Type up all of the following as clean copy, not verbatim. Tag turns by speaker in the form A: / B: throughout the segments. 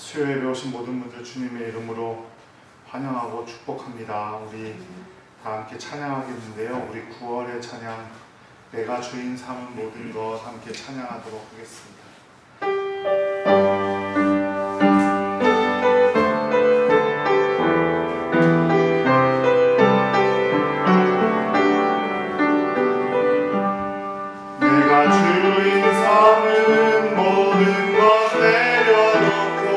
A: 수요예배 오신 모든 분들 주님의 이름으로 환영하고 축복합니다. 우리 다 함께 찬양하겠는데요. 우리 9월의 찬양, 내가 주인 삼은 모든 것 함께 찬양하도록 하겠습니다. 내가 주인 삼은 모든 것 내려놓고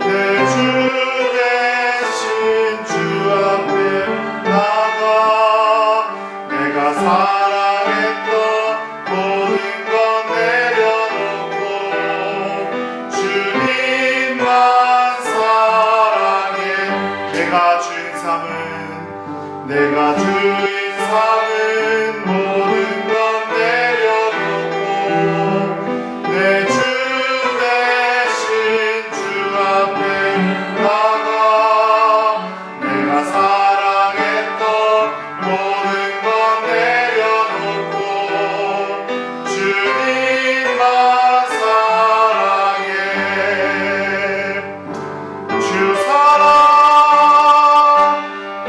A: 내 주 대신 주 앞에 나가 내가 사랑했던 모든 것 내려놓고 주님만 사랑해. 내가 주인 삼은 모든 것 내려놓고 내 주 대신 주 앞에 나가 내가 사랑했던 모든 것 내려놓고 주님만 사랑해. 주 사랑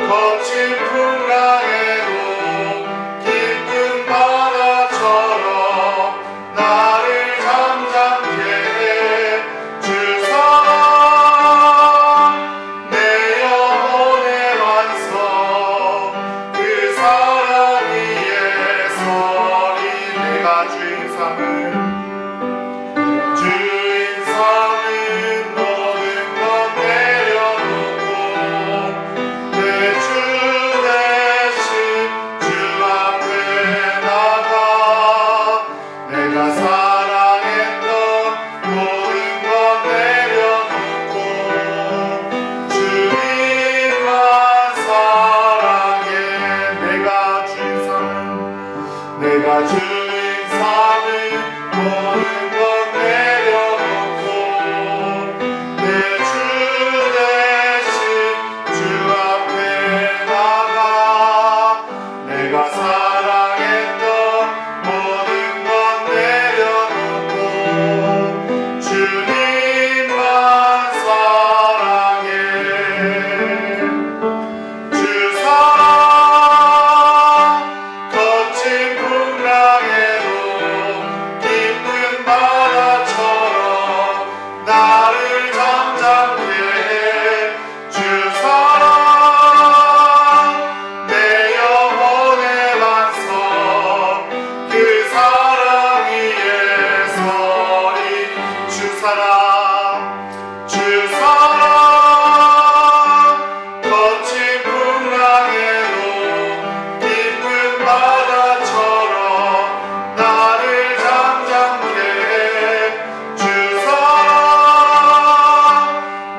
A: 거친 풍랑에도 깊은 바다처럼 나를 잠잠케 해. 주 사랑 내 영혼의 완성 그 사랑 위에 서리. 내가 주인 삼은 모든 것 내려놓고 내 주 대신 주 앞에 나가 내가 사랑했던 모든 것 내려놓고 주님만 사랑해. 내가 주인 삼은 모든 것 내려놓고 내 주 대신 주 앞에 나가 내가 사랑했던 모든 것 내려놓고 주님만 사랑해. 주 사랑 거친 풍랑에도 깊은 바다처럼 나를 잠잠케 해. 주 사랑 내 영혼의 완성 그 사랑 위에 서리. 주 사랑 거친 풍랑에도 깊은 바다처럼 나를 잠잠케 해. 주 사랑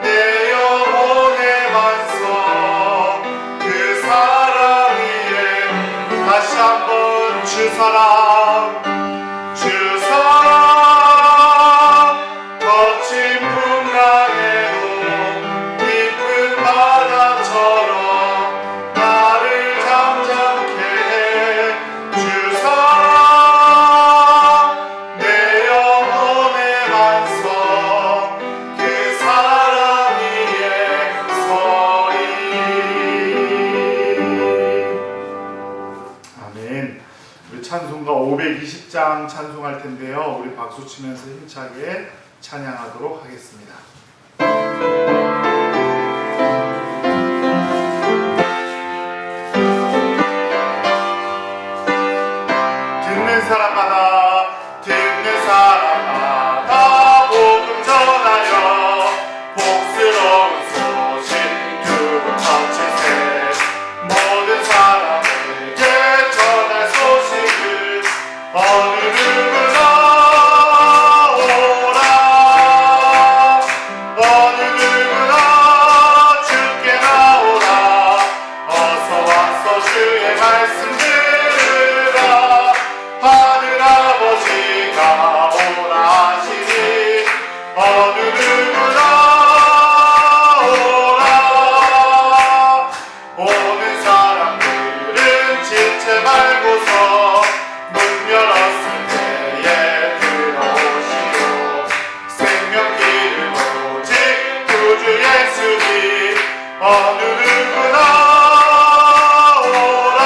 A: 내 영혼의 완성 그 사랑 위에. 다시 한번 주 사랑 거친 풍랑에도 깊은 바다처럼 나를 잠잠케 해. 주 사랑 내 영혼의 완성 그 사랑 위에 서리. 아멘. 우리 찬송가 520장 찬송할 텐데요. 우리 박수 치면서 힘차게 찬양하도록 하겠습니다. 듣는 사람마다 복음 전하여 복스러운 소식 두루 퍼치세. 모든 사람에게 전할 소식을 어느 누구나 오라. 어느 누구나 주께 나오라. 어서 와서 주의 말씀 들으라. 하늘 아버지가 오라 하시니 어느 누구나 오라. 오는 사람들은 지체 말고서 문 열었을 때에 들어오시오. 생명길을 어느 누구나 오라.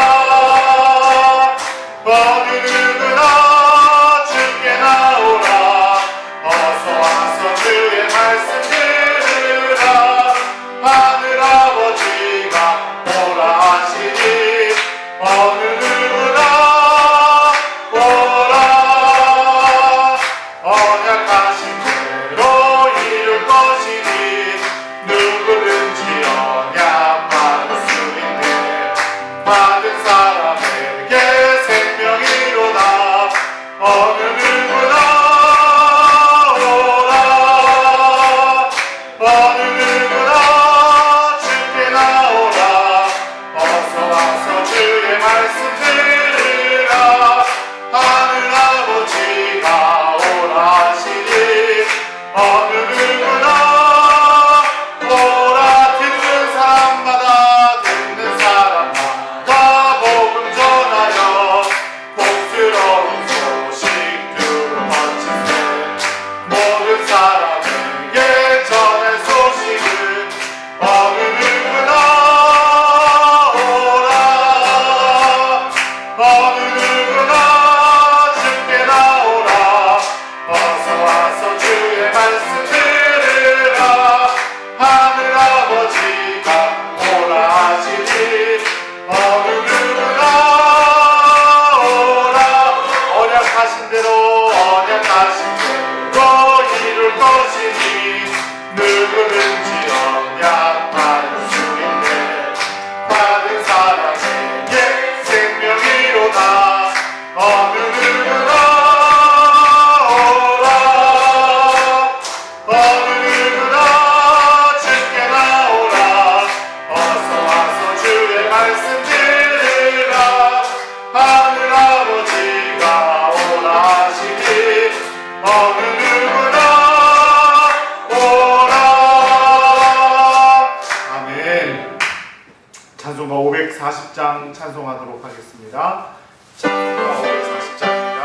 A: 어느 누구나 주께 나오라. 어서 와서 주의 말씀 들으라. 하늘 아버지가 오라 하시니 어느 누구나 오라. 언약하신 대로 이룰 것이니 누구든지 언약 받을 수 있네. 받은 사람에게 생명이로다. 어느 누구나 오라. 어느 누구나 주께 나오라. 어서 와서 주의 말씀 들으라. 하늘 아버지가 오라 하시니 어느 누구나 오라. 듣는 사람마다 복음 전하여 복스러운 소식 들어버치세. 모든 사람에게 전할 소식은 어느 누구나 오라. 어느 누구나 주께 나오라. 어서 와서 주의 말씀 들으라. 하늘 아버지가 오라 하시니 어느 누구나 오라. 언약하신 대로 이룰 것이니 누구든지 언약 받을 수 있네. 받은 사람에게 생명이로다. 어느 누구나 오라. 어느 누구나 주께 나오라. 어서 와서 주의 말씀 들으라. 하늘 아버지가 오라 하시니 어느 누구나 오라. 아멘. 찬송가 540장 찬송하도록 하겠습니다. 찬송가 540장입니다.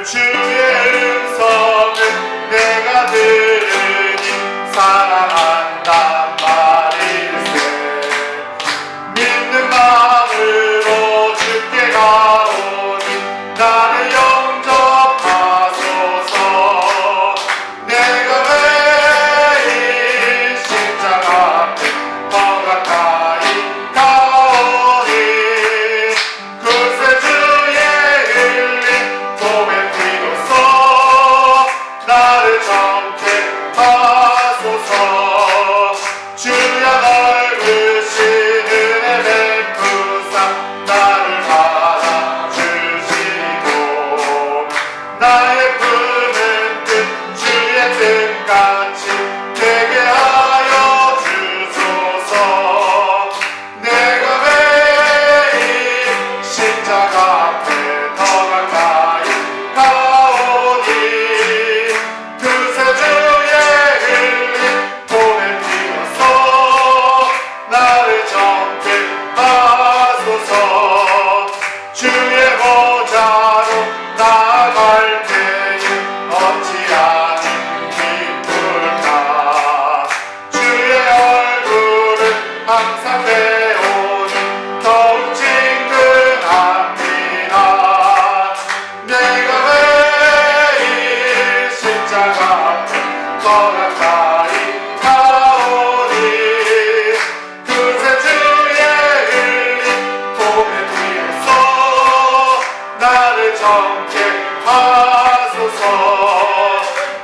A: 주의 음성을 내가 들으니 사랑한단 말일세. 믿는 마음으로 주께 가오니 나를 영접하소서. 내가 왜 이 십자가 앞에 더 가까이 가오니 구세주의 흘린 몸의 피로써 나를 정케 하소서. 주여 넓으신 은혜 베푸사 나를 받아주시고 나의 품은 뜻 주의 뜻같이 되게 하여 주소서. 내가 왜 이 십자가 앞에 더 가까이 가오니 구세주의 흘린 몸의 피로써 나를 정케 하소서. 주의 보좌로 나아갈 때에 어찌하니 기쁠까. 주의 얼굴을 항상 배우니 더욱 친근합니다. 내가 왜 이 십자가 앞에 더 가까이 가오니 구세주의 흘린 몸의 피로써 나를 정케 하소서.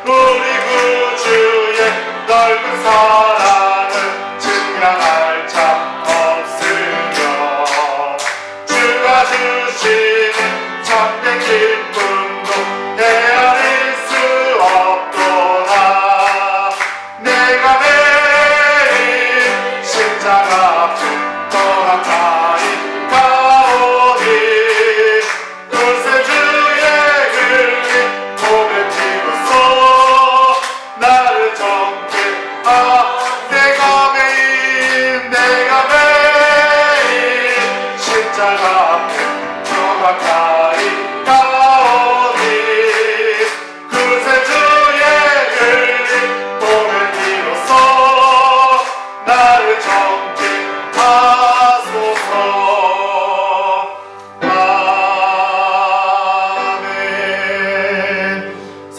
A: 우리 구주의 넓은 사랑은 증명할 자 없으며 주가 주시는 참된 기쁨도 헤아릴 수 없도다. 내가 매일 십자가 앞에 더 가까이 가오니 구세주의 흘린 몸의 피로써 나를 정케 내가 매일 십자가 앞에 더 가까이 가오니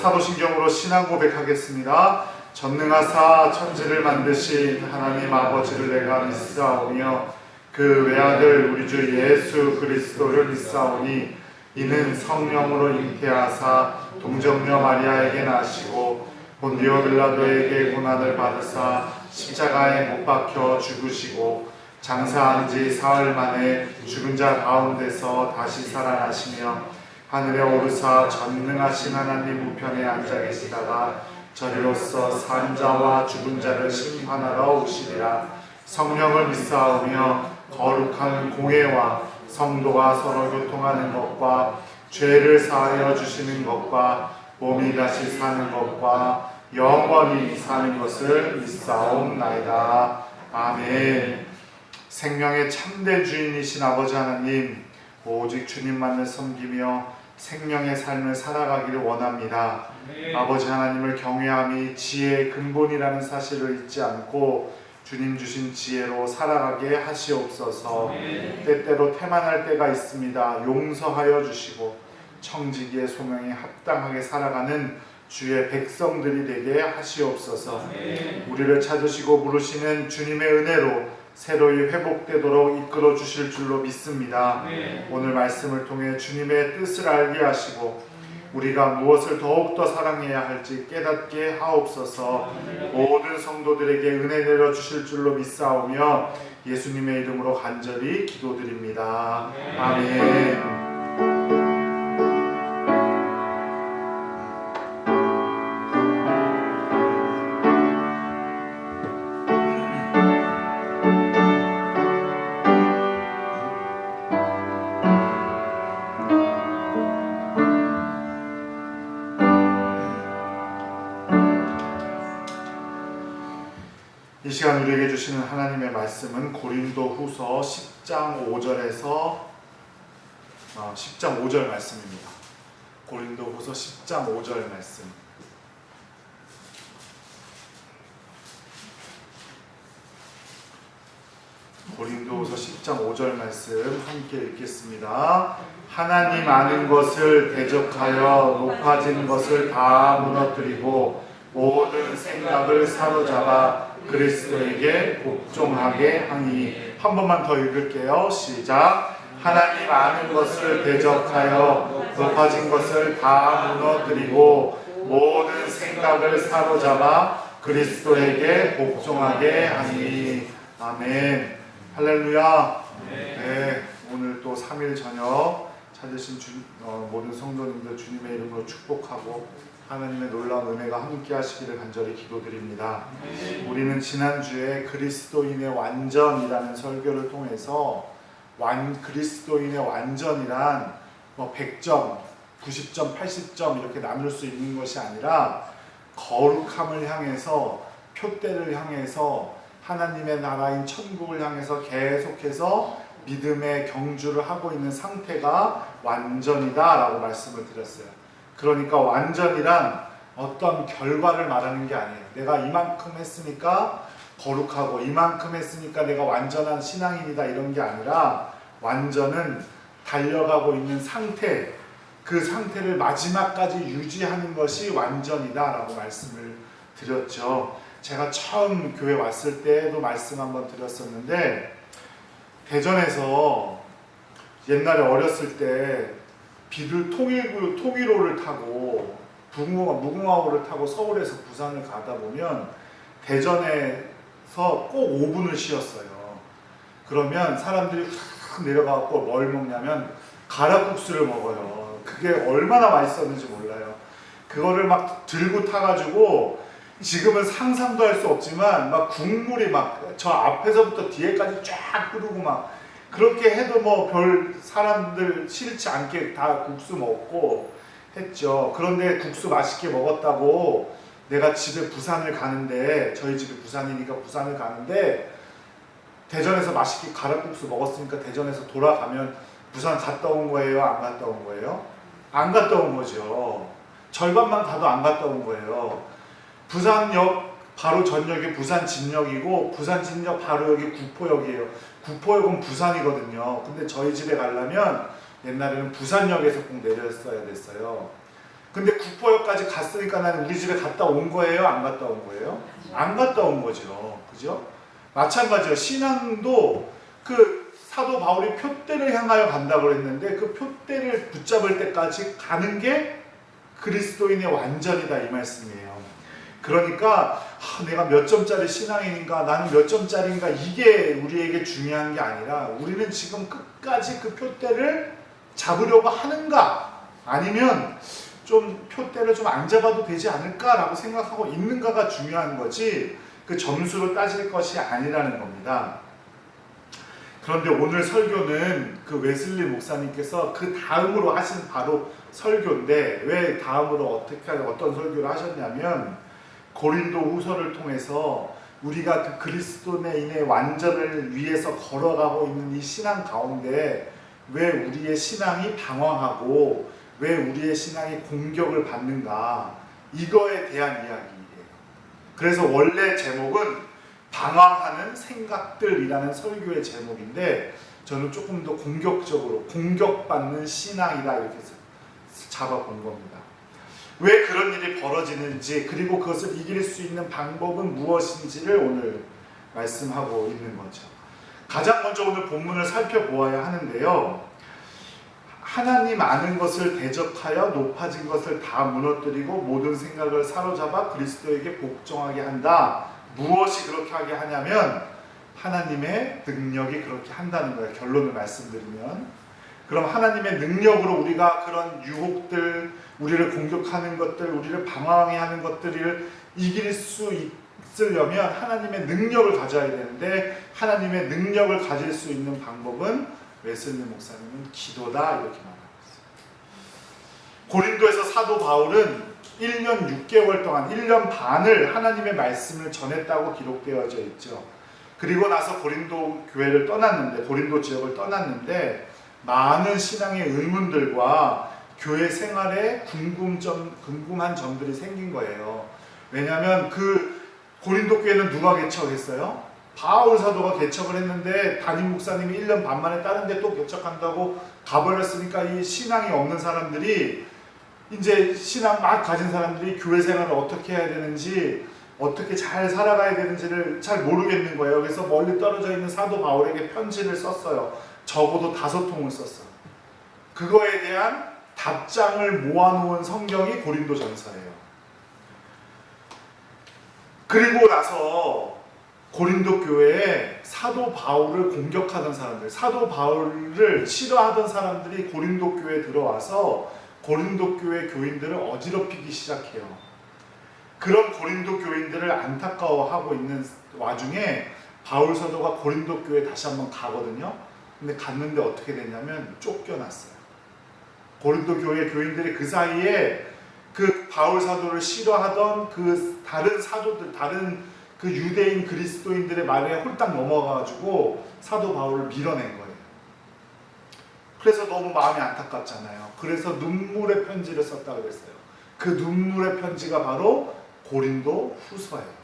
A: 사도신경으로 신앙 고백하겠습니다. 전능하사 천지를 만드신 하나님 아버지를 내가 믿사오며 그 외아들 우리 주 예수 그리스도를 믿사오니 이는 성령으로 잉태하사 동정녀 마리아에게 나시고 본디오 빌라도에게 고난을 받으사 십자가에 못 박혀 죽으시고 장사한 지 사흘 만에 죽은 자 가운데서 다시 살아나시며 하늘에 오르사 전능하신 하나님 우편에 앉아 계시다가 저리로서 산 자와 죽은 자를 심판하러 오시리라. 성령을 믿사오며 거룩한 공회와 성도가 서로 교통하는 것과 죄를 사하여 주시는 것과 몸이 다시 사는 것과 영원히 사는 것을 믿사옵나이다. 아멘. 생명의 참된 주인이신 아버지 하나님, 오직 주님만을 섬기며 생명의 삶을 살아가기를 원합니다. 아버지 하나님을 경외함이 지혜의 근본이라는 사실을 잊지 않고 주님 주신 지혜로 살아가게 하시옵소서. 때때로 태만할 때가 있습니다. 용서하여 주시고 청지기의 소명에 합당하게 살아가는 주의 백성들이 되게 하시옵소서. 우리를 찾으시고 부르시는 주님의 은혜로 새로이 회복되도록 이끌어 주실 줄로 믿습니다. 오늘 말씀을 통해 주님의 뜻을 알게 하시고 우리가 무엇을 더욱더 사랑해야 할지 깨닫게 하옵소서. 모든 성도들에게 은혜 내려 주실 줄로 믿사오며 예수님의 이름으로 간절히 기도드립니다. 아멘. 이 시간 우리에게 주시는 하나님의 말씀은 고린도후서 10장 5절에서 10장 5절 말씀입니다. 고린도후서 10장 5절 말씀. 고린도후서 10장 5절 말씀 함께 읽겠습니다. 하나님 아는 것을 대적하여 높아진 것을 다 무너뜨리고 모든 생각을 사로잡아 그리스도에게 복종하게 하니. 한 번만 더 읽을게요. 시작. 하나님 아는 것을 대적하여 높아진 것을 다 무너뜨리고 모든 생각을 사로잡아 그리스도에게 복종하게 하니. 아멘. 할렐루야. 네, 오늘 또 3일 저녁 찾으신 모든 성도님들 주님의 이름으로 축복하고 하나님의 놀라운 은혜가 함께 하시기를 간절히 기도드립니다. 우리는 지난주에 그리스도인의 완전이라는 설교를 통해서 그리스도인의 완전이란 100점, 90점, 80점 이렇게 나눌 수 있는 것이 아니라 거룩함을 향해서, 표대를 향해서, 하나님의 나라인 천국을 향해서 계속해서 믿음의 경주를 하고 있는 상태가 완전이다 라고 말씀을 드렸어요. 그러니까 완전이란 어떤 결과를 말하는 게 아니에요. 내가 이만큼 했으니까 거룩하고 이만큼 했으니까 내가 완전한 신앙인이다 이런 게 아니라 완전은 달려가고 있는 상태, 그 상태를 마지막까지 유지하는 것이 완전이다 라고 말씀을 드렸죠. 제가 처음 교회 왔을 때도 말씀 한번 드렸었는데 대전에서 옛날에 어렸을 때 비둘 통일호를 타고 무궁화호를 타고 서울에서 부산을 가다 보면 대전에서 꼭 5분을 쉬었어요. 그러면 사람들이 확 내려가고 뭘 먹냐면 가락국수를 먹어요. 그게 얼마나 맛있었는지 몰라요. 그거를 막 들고 타가지고 지금은 상상도 할 수 없지만 막 국물이 막 저 앞에서부터 뒤에까지 쫙 흐르고 막 그렇게 해도 뭐 별 사람들 싫지 않게 다 국수 먹고 했죠. 그런데 국수 맛있게 먹었다고 내가 집에 부산을 가는데, 저희 집이 부산이니까 부산을 가는데 대전에서 맛있게 가락국수 먹었으니까 대전에서 돌아가면 부산 갔다 온 거예요? 안 갔다 온 거예요? 안 갔다 온 거죠. 절반만 가도 안 갔다 온 거예요. 부산역 바로 전역이 부산 진역이고 부산 진역 바로 여기 구포역이에요. 구포역은 부산이거든요. 근데 저희 집에 가려면 옛날에는 부산역에서 꼭 내렸어야 됐어요. 근데 국보역까지 갔으니까 나는 우리 집에 갔다 온 거예요? 안 갔다 온 거예요? 안 갔다 온 거죠. 그죠? 마찬가지로 신앙도 그 사도 바울이 표대를 향하여 간다고 했는데 그 표대를 붙잡을 때까지 가는 게 그리스도인의 완전이다 이 말씀이에요. 그러니까 내가 몇 점짜리 신앙인인가 나는 몇 점짜리인가 이게 우리에게 중요한 게 아니라 우리는 지금 끝까지 그 표대를 잡으려고 하는가 아니면 좀 표대를 좀 안 잡아도 되지 않을까라고 생각하고 있는가가 중요한 거지 그 점수로 따질 것이 아니라는 겁니다. 그런데 오늘 설교는 그 웨슬리 목사님께서 그 다음으로 하신 바로 설교인데 왜 다음으로 어떤 설교를 하셨냐면 고린도 후서를 통해서 우리가 그 그리스도인의 완전을 위해서 걸어가고 있는 이 신앙 가운데 왜 우리의 신앙이 방황하고 왜 우리의 신앙이 공격을 받는가 이거에 대한 이야기예요. 그래서 원래 제목은 방황하는 생각들이라는 설교의 제목인데 저는 조금 더 공격적으로 공격받는 신앙이다 이렇게 잡아본 겁니다. 왜 그런 일이 벌어지는지 그리고 그것을 이길 수 있는 방법은 무엇인지를 오늘 말씀하고 있는 거죠. 가장 먼저 오늘 본문을 살펴보아야 하는데요. 하나님 아는 것을 대적하여 높아진 것을 다 무너뜨리고 모든 생각을 사로잡아 그리스도에게 복종하게 한다. 무엇이 그렇게 하게 하냐면 하나님의 능력이 그렇게 한다는 거예요. 결론을 말씀드리면 그럼 하나님의 능력으로 우리가 그런 유혹들 우리를 공격하는 것들 우리를 방황하게 하는 것들을 이길 수 있으려면 하나님의 능력을 가져야 되는데 하나님의 능력을 가질 수 있는 방법은 웨슬리 목사님은 기도다 이렇게 말하고 있어요. 고린도에서 사도 바울은 1년 6개월 동안 1년 반을 하나님의 말씀을 전했다고 기록되어져 있죠. 그리고 나서 고린도 교회를 떠났는데 고린도 지역을 떠났는데 많은 신앙의 의문들과 교회 생활에 궁금한 점들이 생긴 거예요. 왜냐하면 그 고린도 교회는 누가 개척했어요? 바울 사도가 개척을 했는데 담임 목사님이 1년 반 만에 다른 데 또 개척한다고 가버렸으니까 이 신앙이 없는 사람들이 이제 신앙 막 가진 사람들이 교회 생활을 어떻게 해야 되는지 어떻게 잘 살아가야 되는지를 잘 모르겠는 거예요. 그래서 멀리 떨어져 있는 사도 바울에게 편지를 썼어요. 적어도 5통을 썼어요. 그거에 대한 답장을 모아놓은 성경이 고린도전서예요. 그리고 나서 고린도 교회에 사도 바울을 공격하던 사람들, 사도 바울을 싫어하던 사람들이 고린도 교회에 들어와서 고린도 교회 교인들을 어지럽히기 시작해요. 그런 고린도 교인들을 안타까워하고 있는 와중에 바울 사도가 고린도 교회에 다시 한번 가거든요. 근데 갔는데 어떻게 됐냐면 쫓겨났어요. 고린도 교회 교인들이 그 사이에 그 바울 사도를 싫어하던 그 다른 사도들, 다른 그 유대인 그리스도인들의 말에 홀딱 넘어가가지고 사도 바울을 밀어낸 거예요. 그래서 너무 마음이 안타깝잖아요. 그래서 눈물의 편지를 썼다고 그랬어요. 그 눈물의 편지가 바로 고린도 후서예요.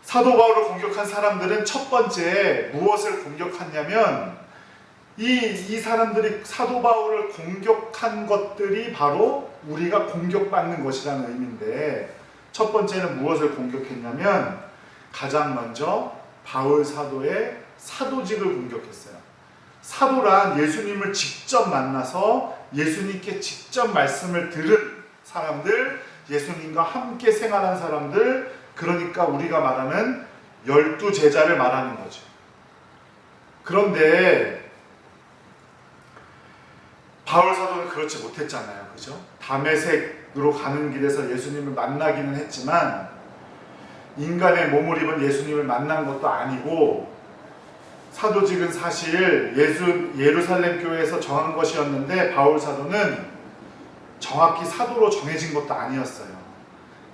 A: 사도 바울을 공격한 사람들은 첫 번째 무엇을 공격했냐면 이 사람들이 사도 바울을 공격한 것들이 바로 우리가 공격받는 것이라는 의미인데 첫 번째는 무엇을 공격했냐면 가장 먼저 바울 사도의 사도직을 공격했어요. 사도란 예수님을 직접 만나서 예수님께 직접 말씀을 들은 사람들, 예수님과 함께 생활한 사람들, 그러니까 우리가 말하는 12제자를 말하는 거죠. 그런데 바울 사도는 그렇지 못했잖아요. 그죠? 다메섹으로 가는 길에서 예수님을 만나기는 했지만 인간의 몸을 입은 예수님을 만난 것도 아니고 사도직은 사실 예루살렘 교회에서 정한 것이었는데 바울 사도는 정확히 사도로 정해진 것도 아니었어요.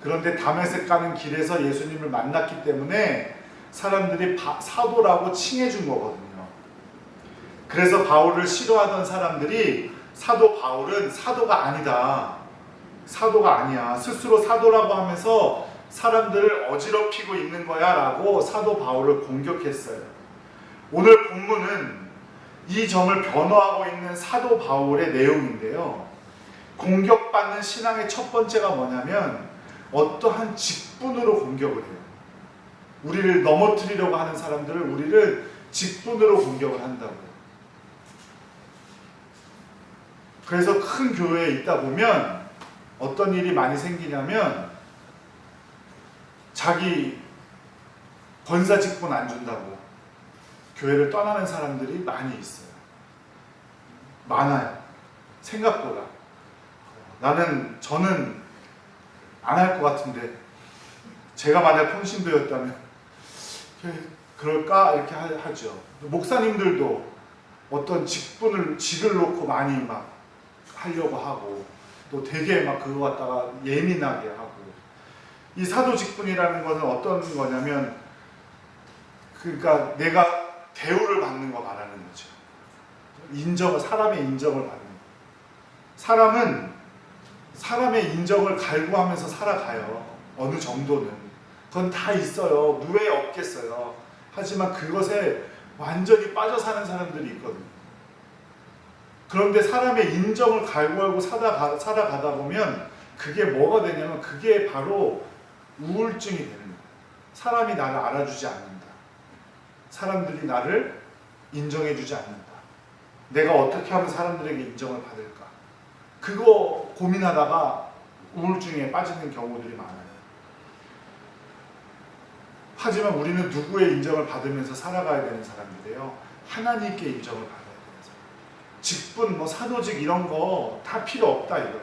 A: 그런데 다메섹 가는 길에서 예수님을 만났기 때문에 사람들이 사도라고 칭해준 거거든요. 그래서 바울을 싫어하던 사람들이 사도 바울은 사도가 아니다. 사도가 아니야. 스스로 사도라고 하면서 사람들을 어지럽히고 있는 거야 라고 사도 바울을 공격했어요. 오늘 본문은 이 점을 변호하고 있는 사도 바울의 내용인데요. 공격받는 신앙의 첫 번째가 뭐냐면 어떠한 직분으로 공격을 해요. 우리를 넘어뜨리려고 하는 사람들을 우리를 직분으로 공격을 한다고요. 그래서 큰 교회에 있다 보면 어떤 일이 많이 생기냐면 자기 권사 직분 안 준다고 교회를 떠나는 사람들이 많이 있어요. 많아요. 생각보다. 저는 안 할 것 같은데 제가 만약 평신도였다면 그럴까? 이렇게 하죠. 목사님들도 어떤 직을 놓고 많이 막 하려고 하고 또 되게 막 그거 갖다가 예민하게 하고 이 사도 직분이라는 것은 어떤 거냐면 그러니까 내가 대우를 받는 거 말하는 거죠. 사람의 인정을 받는 거. 사람은 사람의 인정을 갈구하면서 살아가요. 어느 정도는. 그건 다 있어요. 왜 없겠어요. 하지만 그것에 완전히 빠져 사는 사람들이 있거든요. 그런데 사람의 인정을 갈구하고 살아가다 보면 그게 뭐가 되냐면 그게 바로 우울증이 되는 거예요. 사람이 나를 알아주지 않는다. 사람들이 나를 인정해주지 않는다. 내가 어떻게 하면 사람들에게 인정을 받을까? 그거 고민하다가 우울증에 빠지는 경우들이 많아요. 하지만 우리는 누구의 인정을 받으면서 살아가야 되는 사람인데요. 하나님께 인정을 받아야 되는 사람. 직분, 사도직 이런 거 다 필요 없다 이거예요.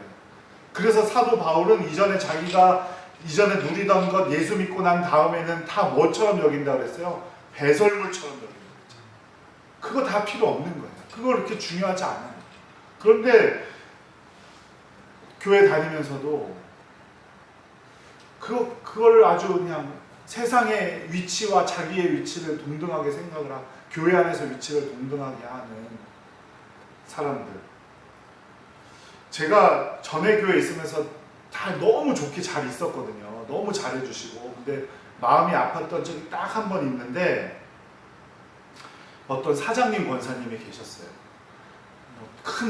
A: 그래서 사도 바울은 자기가 이전에 누리던 것 예수 믿고 난 다음에는 다 뭐처럼 여긴다 그랬어요? 배설물처럼 여긴다 그랬죠. 그거 다 필요 없는 거예요. 그거 그렇게 중요하지 않아요. 그런데 교회 다니면서도 그걸 아주 그냥 세상의 위치와 자기의 위치를 동등하게 생각을 하고 교회 안에서 위치를 동등하게 하는 사람들. 제가 전에 교회에 있으면서 다 너무 좋게 잘 있었거든요. 너무 잘해주시고. 근데 마음이 아팠던 적이 딱 한 번 있는데 어떤 사장님 권사님이 계셨어요.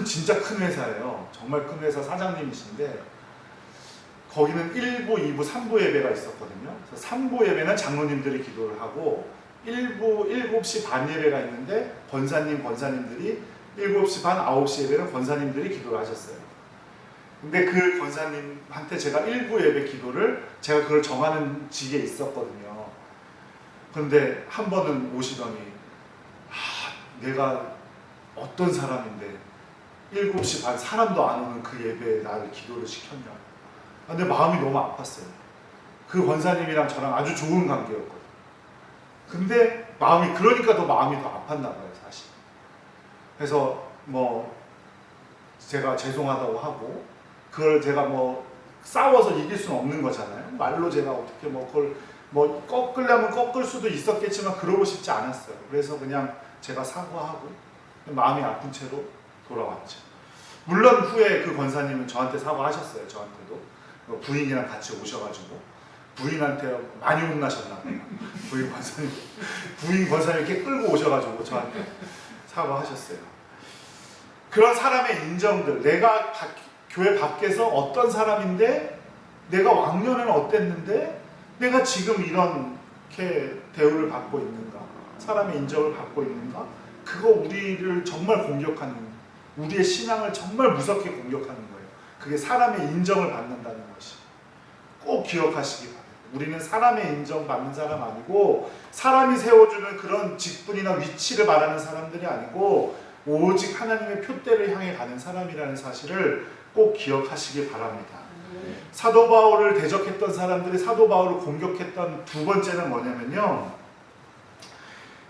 A: 진짜 큰 회사예요. 정말 큰 회사 사장님이신데 거기는 1부, 2부, 3부 예배가 있었거든요. 그래서 3부 예배는 장로님들이 기도를 하고 7시 반 예배가 있는데 권사님들이 7시 반, 9시 예배는 권사님들이 기도를 하셨어요. 근데 그 권사님한테 제가 1부 예배 기도를 제가 그걸 정하는 직에 있었거든요. 그런데 한 번은 오시더니 내가 어떤 사람인데 7시 반 사람도 안 오는 그 예배에 나를 기도를 시켰냐. 근데 마음이 너무 아팠어요. 그 권사님이랑 저랑 아주 좋은 관계였거든요. 근데 그러니까 더 마음이 더 아팠나 봐요, 사실. 그래서 제가 죄송하다고 하고 그걸 제가 싸워서 이길 수는 없는 거잖아요. 말로 제가 어떻게 그걸 꺾으려면 꺾을 수도 있었겠지만 그러고 싶지 않았어요. 그래서 그냥 제가 사과하고 마음이 아픈 채로 돌아왔죠. 물론 후에 그 권사님은 저한테 사과하셨어요. 저한테도 부인이랑 같이 오셔가지고 부인한테 많이 혼나셨나 봐요. 부인 권사님 이렇게 끌고 오셔가지고 저한테 사과하셨어요. 그런 사람의 인정들, 내가 교회 밖에서 어떤 사람인데 내가 왕년에는 어땠는데 내가 지금 이렇게 대우를 받고 있는가, 사람의 인정을 받고 있는가, 그거 우리를 정말 공격하는, 우리의 신앙을 정말 무섭게 공격하는 거예요. 그게 사람의 인정을 받는다는 것이. 꼭 기억하시기 바랍니다. 우리는 사람의 인정받는 사람 아니고 사람이 세워주는 그런 직분이나 위치를 말하는 사람들이 아니고 오직 하나님의 표대를 향해 가는 사람이라는 사실을 꼭 기억하시기 바랍니다. 사도 바울을 대적했던 사람들이 사도 바울을 공격했던 두 번째는 뭐냐면요,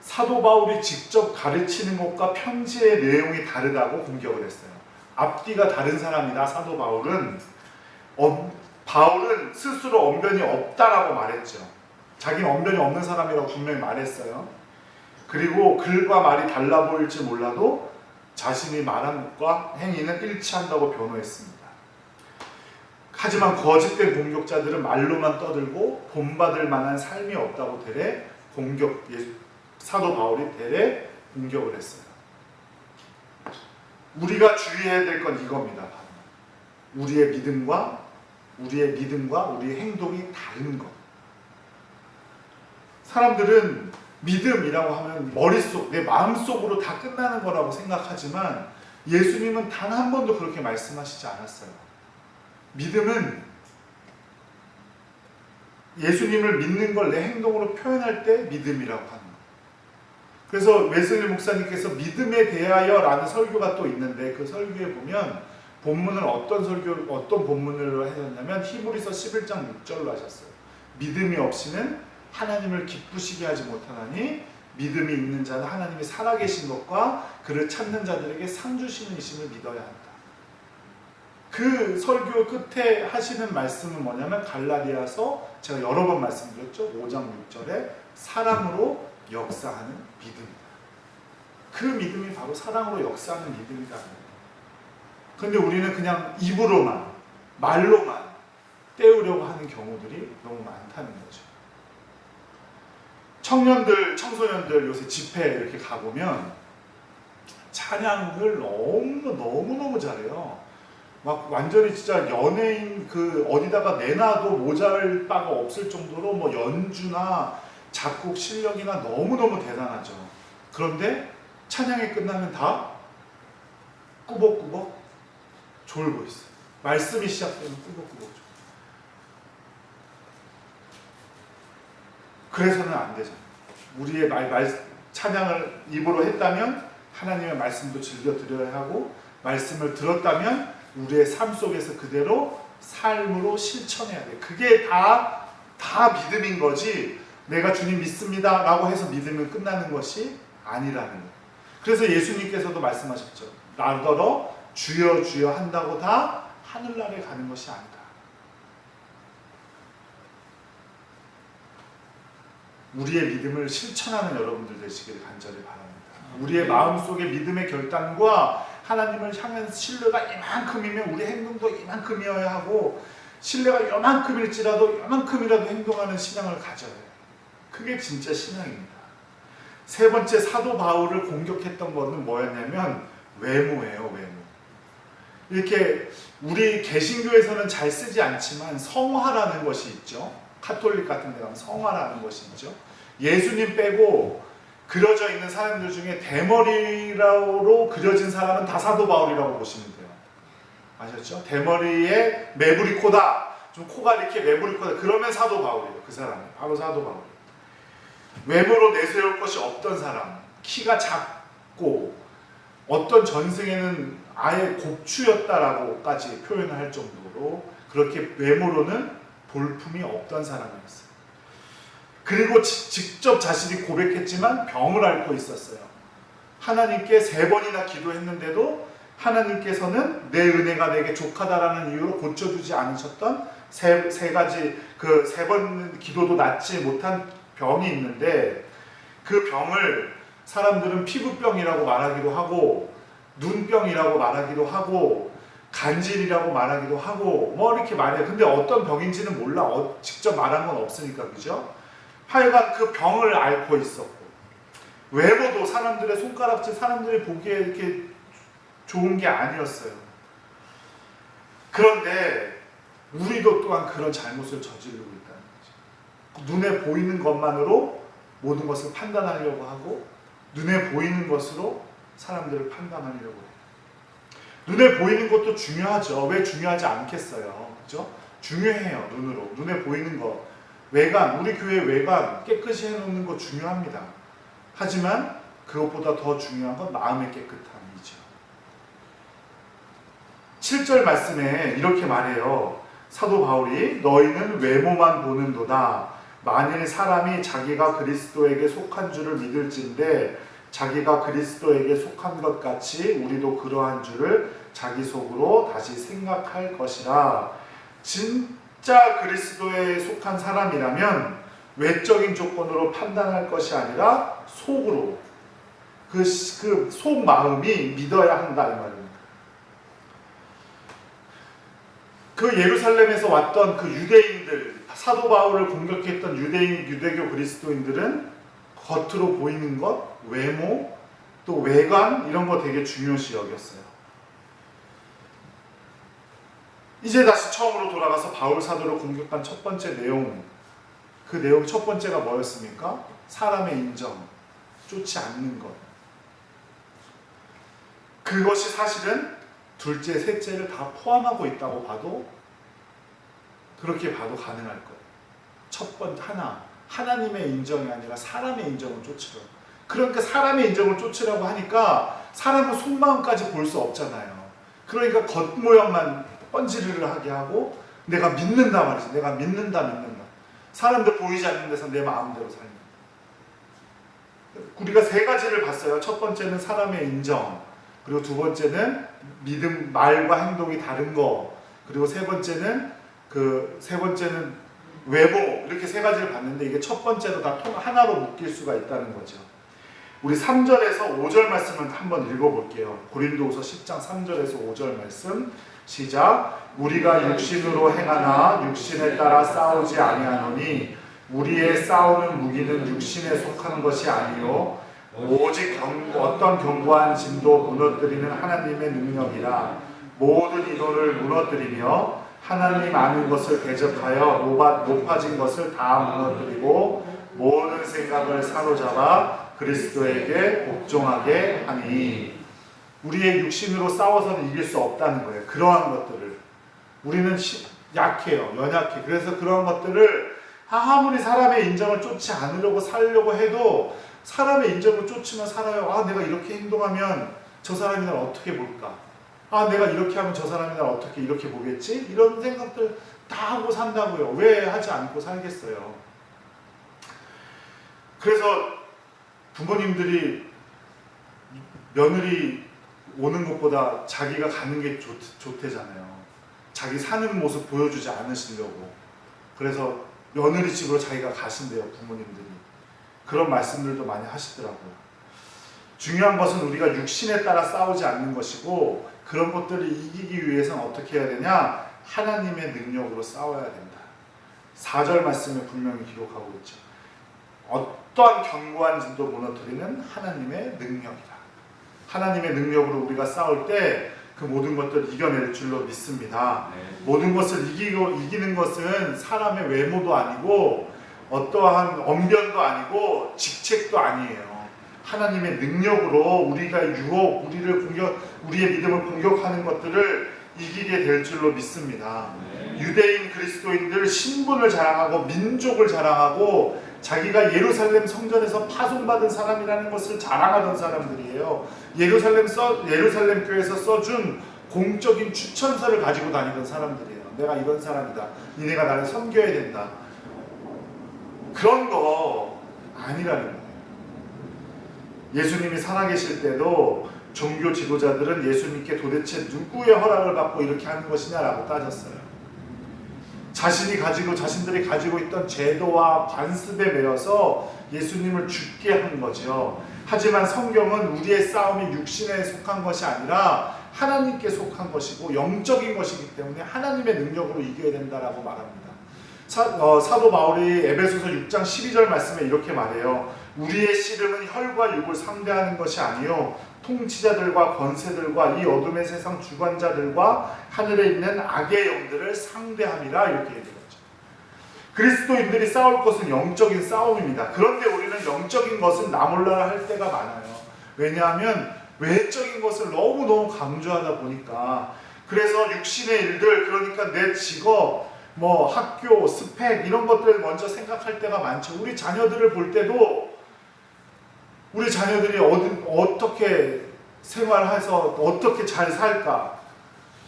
A: 사도 바울이 직접 가르치는 것과 편지의 내용이 다르다고 공격을 했어요. 앞뒤가 다른 사람이다. 사도 바울은 스스로 언변이 없다라고 말했죠. 자기는 언변이 없는 사람이라고 분명히 말했어요. 그리고 글과 말이 달라 보일지 몰라도 자신이 말한 것과 행위는 일치한다고 변호했습니다. 하지만 거짓된 공격자들은 말로만 떠들고 본받을 만한 삶이 없다고 사도 바울이 대래 공격을 했어요. 우리가 주의해야 될 건 이겁니다. 우리의 믿음과 우리의 행동이 다른 것. 사람들은 믿음이라고 하면 머릿속, 내 마음속으로 다 끝나는 거라고 생각하지만 예수님은 단 한 번도 그렇게 말씀하시지 않았어요. 믿음은 예수님을 믿는 걸 내 행동으로 표현할 때 믿음이라고 하는 거예요. 그래서 웨슬리 목사님께서 믿음에 대하여 라는 설교가 또 있는데 그 설교에 보면 본문을 어떤 본문으로 하셨냐면 히브리서 11장 6절로 하셨어요. 믿음이 없이는 하나님을 기쁘시게 하지 못하나니 믿음이 있는 자는 하나님이 살아계신 것과 그를 찾는 자들에게 상 주시는 이심을 믿어야 한다. 그 설교 끝에 하시는 말씀은 뭐냐면 갈라디아서 제가 여러 번 말씀드렸죠. 5장 6절에 사랑으로 역사하는 믿음이다. 그 믿음이 바로 사랑으로 역사하는 믿음이다. 그런데 우리는 그냥 입으로만 말로만 때우려고 하는 경우들이 너무 많다는 거죠. 청소년들 요새 집회 이렇게 가보면 찬양을 너무 잘해요. 막 완전히 진짜 연예인 그 어디다가 내놔도 모자랄 바가 없을 정도로 뭐 연주나 작곡 실력이나 너무너무 대단하죠. 그런데 찬양이 끝나면 다 꾸벅꾸벅 졸고 있어요. 말씀이 시작되면 꾸벅꾸벅 졸고. 그래서는 안 되잖아요. 우리의 찬양을 입으로 했다면 하나님의 말씀도 즐겨 드려야 하고, 말씀을 들었다면 우리의 삶 속에서 그대로 삶으로 실천해야 돼. 그게 다 믿음인 거지, 내가 주님 믿습니다 라고 해서 믿으면 끝나는 것이 아니라는 거예요. 그래서 예수님께서도 말씀하셨죠. 나더러 주여 주여 한다고 다 하늘나라에 가는 것이 아니다. 우리의 믿음을 실천하는 여러분들 되시길 간절히 바랍니다. 우리의 마음속에 믿음의 결단과 하나님을 향한 신뢰가 이만큼이면 우리 행동도 이만큼이어야 하고, 신뢰가 이만큼일지라도 이만큼이라도 행동하는 신앙을 가져야 해요. 그게 진짜 신앙입니다. 세 번째, 사도 바울을 공격했던 것은 뭐였냐면 외모예요. 외모. 이렇게 우리 개신교에서는 잘 쓰지 않지만 성화라는 것이 있죠. 카톨릭 같은 데 가면 성화라는 것이 있죠. 예수님 빼고 그려져 있는 사람들 중에 대머리로 그려진 사람은 다 사도 바울이라고 보시면 돼요. 아셨죠? 대머리에 매부리 코다. 좀 코가 이렇게 매부리 코다. 그러면 사도 바울이에요. 그 사람은 바로 사도 바울. 외모로 내세울 것이 없던 사람, 키가 작고 어떤 전승에는 아예 곱추였다라고까지 표현을 할 정도로 그렇게 외모로는 볼품이 없던 사람이었어요. 그리고 직접 자신이 고백했지만 병을 앓고 있었어요. 하나님께 3번이나 기도했는데도 하나님께서는 내 은혜가 내게 족하다라는 이유로 고쳐주지 않으셨던 세 번 기도도 낫지 못한 병이 있는데, 그 병을 사람들은 피부병이라고 말하기도 하고 눈병이라고 말하기도 하고 간질이라고 말하기도 하고 뭐 이렇게 말해요. 근데 어떤 병인지는 몰라. 직접 말한 건 없으니까, 그죠? 하여간 그 병을 앓고 있었고, 외모도 사람들의 손가락질, 사람들이 보기에 이렇게 좋은 게 아니었어요. 그런데 우리도 또한 그런 잘못을 저지르고 있다는 거죠. 눈에 보이는 것만으로 모든 것을 판단하려고 하고, 눈에 보이는 것으로 사람들을 판단하려고 해요. 눈에 보이는 것도 중요하죠. 왜 중요하지 않겠어요? 그죠? 중요해요. 눈에 보이는 것. 외관, 우리 교회 외관 깨끗이 해놓는 거 중요합니다. 하지만 그것보다 더 중요한 건 마음의 깨끗함이죠. 7절 말씀에 이렇게 말해요. 사도 바울이 너희는 외모만 보는도다. 만일 사람이 자기가 그리스도에게 속한 줄을 믿을진데 자기가 그리스도에게 속한 것 같이 우리도 그러한 줄을 자기 속으로 다시 생각할 것이라. 진짜 그리스도에 속한 사람이라면 외적인 조건으로 판단할 것이 아니라 속으로, 그 속 마음이 믿어야 한다 이 말입니다. 그 예루살렘에서 왔던 그 유대인들, 사도 바울을 공격했던 유대교 그리스도인들은 겉으로 보이는 것, 외모, 또 외관 이런 거 되게 중요시 여겼어요. 이제 다시 처음으로 돌아가서 바울 사도를 공격한 첫 번째 내용, 그 내용 첫 번째가 뭐였습니까? 사람의 인정, 쫓지 않는 것. 그것이 사실은 둘째, 셋째를 다 포함하고 있다고 봐도, 그렇게 봐도 가능할 거예요. 첫 번째 하나님의 인정이 아니라 사람의 인정을 쫓으라고. 그러니까 사람의 인정을 쫓으라고 하니까 사람의 속마음까지 볼 수 없잖아요. 그러니까 겉모양만 뻔지르르 하게 하고 내가 믿는다 말이지. 내가 믿는다. 사람들 보이지 않는 데서 내 마음대로 살는. 우리가 세 가지를 봤어요. 첫 번째는 사람의 인정, 그리고 두 번째는 믿음, 말과 행동이 다른 거, 그리고 세 번째는 외모, 이렇게 세 가지를 봤는데 이게 첫 번째로 다 하나로 묶일 수가 있다는 거죠. 우리 3절에서 5절 말씀을 한번 읽어볼게요. 고린도후서 10장 3절에서 5절 말씀 시작. 우리가 육신으로 행하나 육신에 따라 싸우지 아니하노니 우리의 싸우는 무기는 육신에 속하는 것이 아니요 오직 어떤 견고한 진도 무너뜨리는 하나님의 능력이라. 모든 이론을 무너뜨리며 하나님 아는 것을 대적하여 높아진 것을 다 무너뜨리고 모든 생각을 사로잡아 그리스도에게 복종하게 하니. 우리의 육신으로 싸워서는 이길 수 없다는 거예요. 그러한 것들을 우리는 약해요. 연약해. 그래서 그러한 것들을 아무리 사람의 인정을 쫓지 않으려고 살려고 해도 사람의 인정을 쫓으면 살아요. 내가 이렇게 행동하면 저 사람이 날 어떻게 볼까? 내가 이렇게 하면 저 사람이 날 어떻게 이렇게 보겠지? 이런 생각들 다 하고 산다고요. 왜 하지 않고 살겠어요? 그래서 부모님들이 며느리 오는 것보다 자기가 가는 게 좋대잖아요. 자기 사는 모습 보여주지 않으시려고. 그래서 며느리 집으로 자기가 가신대요, 부모님들이. 그런 말씀들도 많이 하시더라고요. 중요한 것은 우리가 육신에 따라 싸우지 않는 것이고, 그런 것들을 이기기 위해서는 어떻게 해야 되냐? 하나님의 능력으로 싸워야 된다. 4절 말씀에 분명히 기록하고 있죠. 어떠한 견고한 진도 무너뜨리는 하나님의 능력이다. 하나님의 능력으로 우리가 싸울 때 그 모든 것들을 이겨낼 줄로 믿습니다. 모든 것을 이기는 것은 사람의 외모도 아니고 어떠한 언변도 아니고 직책도 아니에요. 하나님의 능력으로 우리가 우리의 믿음을 공격하는 것들을 이기게 될 줄로 믿습니다. 유대인 그리스도인들 신분을 자랑하고 민족을 자랑하고 자기가 예루살렘 성전에서 파송받은 사람이라는 것을 자랑하던 사람들이에요. 예루살렘 교회에서 써준 공적인 추천서를 가지고 다니던 사람들이에요. 내가 이런 사람이다. 니네가 나를 섬겨야 된다. 그런 거 아니라는 거예요. 예수님이 살아계실 때도 종교 지도자들은 예수님께 도대체 누구의 허락을 받고 이렇게 하는 것이냐라고 따졌어요. 자신들이 가지고 있던 제도와 관습에 매여서 예수님을 죽게 한 거죠. 하지만 성경은 우리의 싸움이 육신에 속한 것이 아니라 하나님께 속한 것이고 영적인 것이기 때문에 하나님의 능력으로 이겨야 된다라고 말합니다. 사도 바울이 에베소서 6장 12절 말씀에 이렇게 말해요. 우리의 씨름은 혈과 육을 상대하는 것이 아니요 통치자들과 권세들과 이 어둠의 세상 주관자들과 하늘에 있는 악의 영들을 상대함이라 이렇게 얘기했죠. 그리스도인들이 싸울 것은 영적인 싸움입니다. 그런데 우리는 영적인 것은 나 몰라라 할 때가 많아요. 왜냐하면 외적인 것을 너무너무 강조하다 보니까. 그래서 육신의 일들, 그러니까 내 직업, 학교, 스펙 이런 것들을 먼저 생각할 때가 많죠. 우리 자녀들을 볼 때도 우리 자녀들이 어떻게 생활해서 어떻게 잘 살까?